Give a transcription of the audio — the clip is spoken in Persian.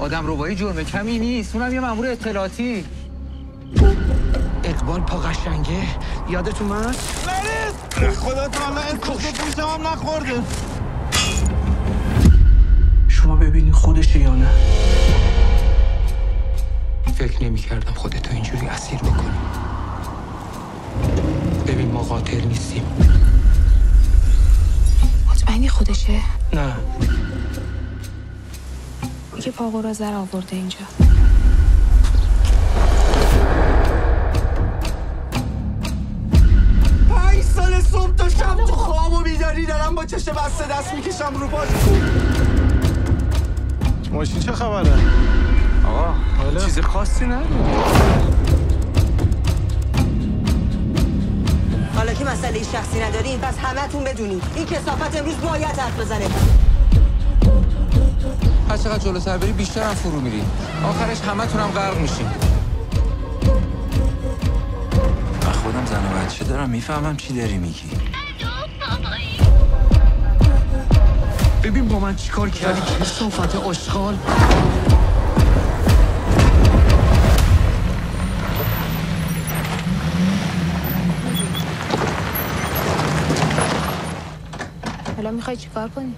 آدم ربایی جرم کمی نیست، اونم یه مأمور اطلاعاتی. اقبال پا قشنگه یادتون من؟ مریض خدا تعالی اسمش پوشم هم نخورده. شما ببینین خودشه یا نه؟ فکر نمی‌کردم خودتو اینجوری اسیر بکنی. ببین ما قاتل نیستیم. مطمئنی خودشه؟ نه. یه پاقورا زر آورده اینجا. 5 سال صبح تا شب تو خواب و بیداری دارم با چشم بسته دست میکشم رو پاش. ماشین چه خبره؟ آقا چیز خاصی نداره. حالا که مسئله شخصی نداریم پس همتون بدونید این کثافت امروز باید حرف بزنه. هر چقدر جلوتر بری بیشتر هم فرو میری. آخرش همتون هم غرق میشین. من خودم زن و بچه دارم میفهمم چی داری میگی. ببین با من چیکار کردی کثافت آشغال. حالا میخوای چیکار کنی؟